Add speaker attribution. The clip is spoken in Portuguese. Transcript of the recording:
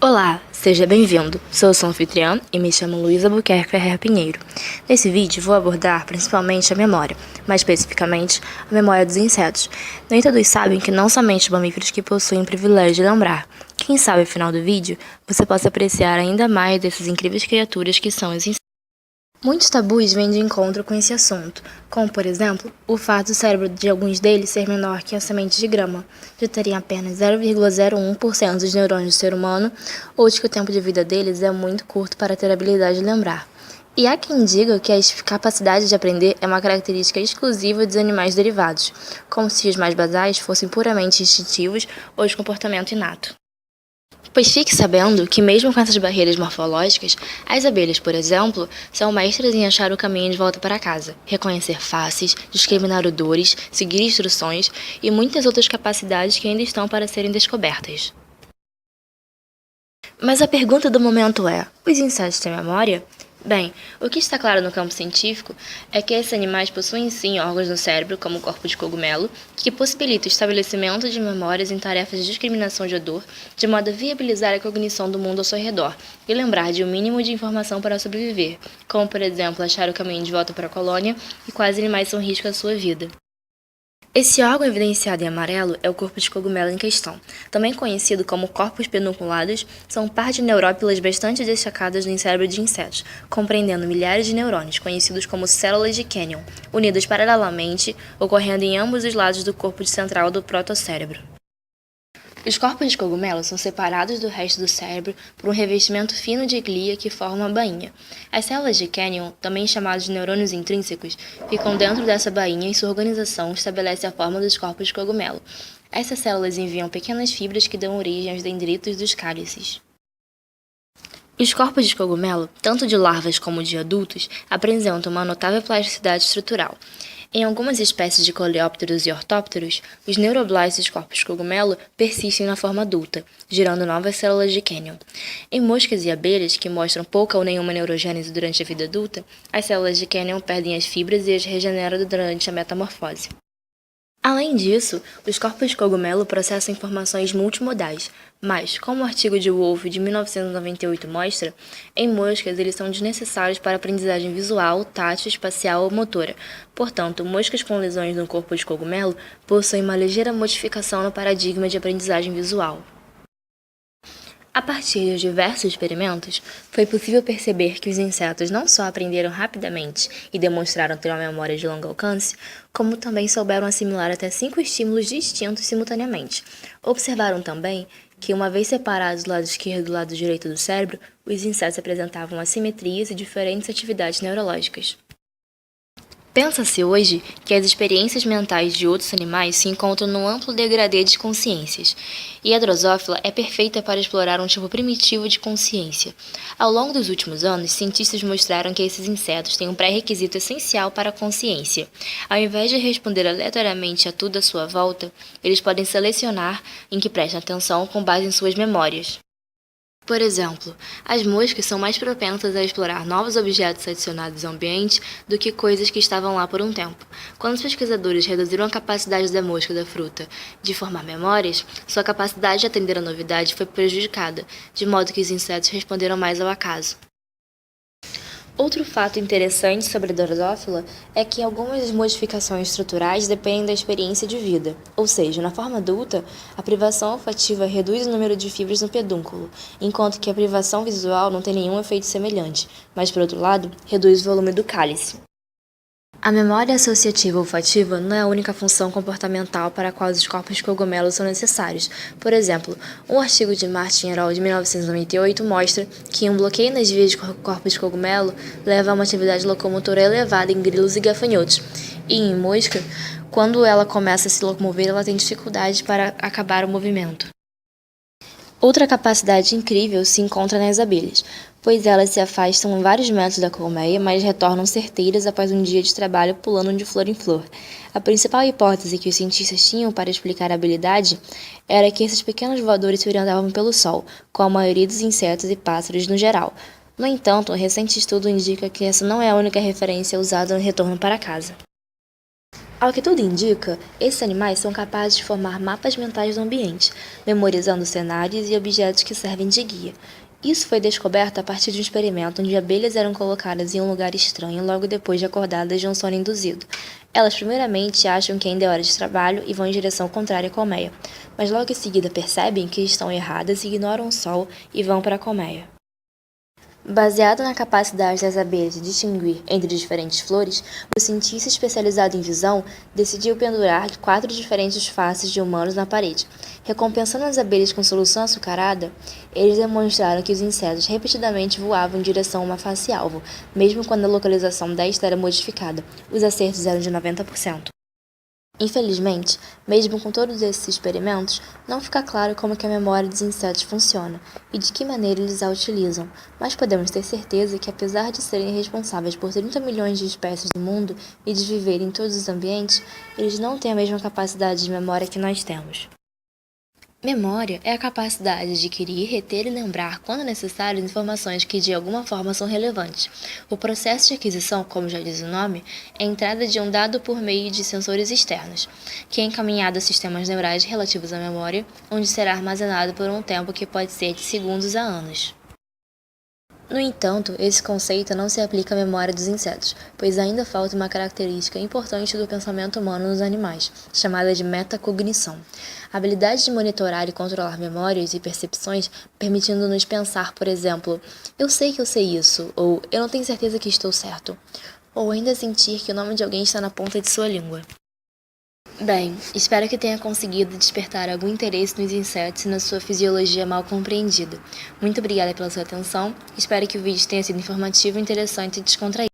Speaker 1: Olá, seja bem-vindo. Sou sua anfitriã e me chamo Luísa Albuquerque Ferreira Pinheiro. Nesse vídeo vou abordar principalmente a memória, mais especificamente a memória dos insetos. Nem todos sabem que não somente os mamíferos que possuem o privilégio de lembrar. Quem sabe, ao final do vídeo, você possa apreciar ainda mais dessas incríveis criaturas que são os insetos. Muitos tabus vêm de encontro com esse assunto, como, por exemplo, o fato do cérebro de alguns deles ser menor que a semente de grama, de terem apenas 0,01% dos neurônios do ser humano, ou de que o tempo de vida deles é muito curto para ter a habilidade de lembrar. E há quem diga que a capacidade de aprender é uma característica exclusiva dos animais derivados, como se os mais basais fossem puramente instintivos ou de comportamento inato. Pois fique sabendo que, mesmo com essas barreiras morfológicas, as abelhas, por exemplo, são mestras em achar o caminho de volta para casa, reconhecer faces, discriminar odores, seguir instruções e muitas outras capacidades que ainda estão para serem descobertas. Mas a pergunta do momento é: os insetos têm memória? Bem, o que está claro no campo científico é que esses animais possuem sim órgãos no cérebro, como o corpo de cogumelo, que possibilita o estabelecimento de memórias em tarefas de discriminação de odor, de modo a viabilizar a cognição do mundo ao seu redor e lembrar de um mínimo de informação para sobreviver, como por exemplo achar o caminho de volta para a colônia e quais animais são risco à sua vida. Esse órgão evidenciado em amarelo é o corpo de cogumelo em questão. Também conhecido como corpos pedunculados, são par de neurópilas bastante destacadas no cérebro de insetos, compreendendo milhares de neurônios, conhecidos como células de Canyon, unidas paralelamente, ocorrendo em ambos os lados do corpo central do protocérebro. Os corpos de cogumelo são separados do resto do cérebro por um revestimento fino de glia que forma uma bainha. As células de Canyon, também chamadas de neurônios intrínsecos, ficam dentro dessa bainha e sua organização estabelece a forma dos corpos de cogumelo. Essas células enviam pequenas fibras que dão origem aos dendritos dos cálices. Os corpos de cogumelo, tanto de larvas como de adultos, apresentam uma notável plasticidade estrutural. Em algumas espécies de coleópteros e ortópteros, os neuroblastos dos corpos de cogumelo persistem na forma adulta, gerando novas células de Canyon. Em moscas e abelhas, que mostram pouca ou nenhuma neurogênese durante a vida adulta, as células de Canyon perdem as fibras e as regeneram durante a metamorfose. Além disso, os corpos de cogumelo processam informações multimodais, mas, como o artigo de Wolff de 1998 mostra, em moscas eles são desnecessários para aprendizagem visual, tátil, espacial ou motora. Portanto, moscas com lesões no corpo de cogumelo possuem uma ligeira modificação no paradigma de aprendizagem visual. A partir de diversos experimentos, foi possível perceber que os insetos não só aprenderam rapidamente e demonstraram ter uma memória de longo alcance, como também souberam assimilar até 5 estímulos distintos simultaneamente. Observaram também que, uma vez separados o lado esquerdo do lado direito do cérebro, os insetos apresentavam assimetrias e diferentes atividades neurológicas. Pensa-se hoje que as experiências mentais de outros animais se encontram num amplo degradê de consciências, e a drosófila é perfeita para explorar um tipo primitivo de consciência. Ao longo dos últimos anos, cientistas mostraram que esses insetos têm um pré-requisito essencial para a consciência. Ao invés de responder aleatoriamente a tudo à sua volta, eles podem selecionar em que prestam atenção com base em suas memórias. Por exemplo, as moscas são mais propensas a explorar novos objetos adicionados ao ambiente do que coisas que estavam lá por um tempo. Quando os pesquisadores reduziram a capacidade da mosca da fruta de formar memórias, sua capacidade de atender a novidade foi prejudicada, de modo que os insetos responderam mais ao acaso. Outro fato interessante sobre a drosófila é que algumas modificações estruturais dependem da experiência de vida, ou seja, na forma adulta, a privação olfativa reduz o número de fibras no pedúnculo, enquanto que a privação visual não tem nenhum efeito semelhante, mas, por outro lado, reduz o volume do cálice. A memória associativa olfativa não é a única função comportamental para a qual os corpos de cogumelo são necessários. Por exemplo, um artigo de Martin et al. De 1998 mostra que um bloqueio nas vias de corpos de cogumelo leva a uma atividade locomotora elevada em grilos e gafanhotos. E em mosca, quando ela começa a se locomover, ela tem dificuldade para acabar o movimento. Outra capacidade incrível se encontra nas abelhas, pois elas se afastam vários metros da colmeia, mas retornam certeiras após um dia de trabalho pulando de flor em flor. A principal hipótese que os cientistas tinham para explicar a habilidade era que esses pequenos voadores se orientavam pelo sol, como a maioria dos insetos e pássaros no geral. No entanto, um recente estudo indica que essa não é a única referência usada no retorno para casa. Ao que tudo indica, esses animais são capazes de formar mapas mentais do ambiente, memorizando cenários e objetos que servem de guia. Isso foi descoberto a partir de um experimento onde abelhas eram colocadas em um lugar estranho logo depois de acordadas de um sono induzido. Elas primeiramente acham que ainda é hora de trabalho e vão em direção contrária à colmeia, mas logo em seguida percebem que estão erradas, ignoram o sol e vão para a colmeia. Baseado na capacidade das abelhas de distinguir entre diferentes flores, o cientista especializado em visão decidiu pendurar 4 diferentes faces de humanos na parede. Recompensando as abelhas com solução açucarada, eles demonstraram que os insetos repetidamente voavam em direção a uma face-alvo, mesmo quando a localização desta era modificada. Os acertos eram de 90%. Infelizmente, mesmo com todos esses experimentos, não fica claro como que a memória dos insetos funciona e de que maneira eles a utilizam, mas podemos ter certeza que apesar de serem responsáveis por 30 milhões de espécies no mundo e de viverem em todos os ambientes, eles não têm a mesma capacidade de memória que nós temos. Memória é a capacidade de adquirir, reter e lembrar, quando necessário, informações que de alguma forma são relevantes. O processo de aquisição, como já diz o nome, é a entrada de um dado por meio de sensores externos, que é encaminhado a sistemas neurais relativos à memória, onde será armazenado por um tempo que pode ser de segundos a anos. No entanto, esse conceito não se aplica à memória dos insetos, pois ainda falta uma característica importante do pensamento humano nos animais, chamada de metacognição. A habilidade de monitorar e controlar memórias e percepções, permitindo-nos pensar, por exemplo, eu sei que eu sei isso, ou eu não tenho certeza que estou certo, ou ainda sentir que o nome de alguém está na ponta de sua língua. Bem, espero que tenha conseguido despertar algum interesse nos insetos e na sua fisiologia mal compreendida. Muito obrigada pela sua atenção, espero que o vídeo tenha sido informativo, interessante e descontraído.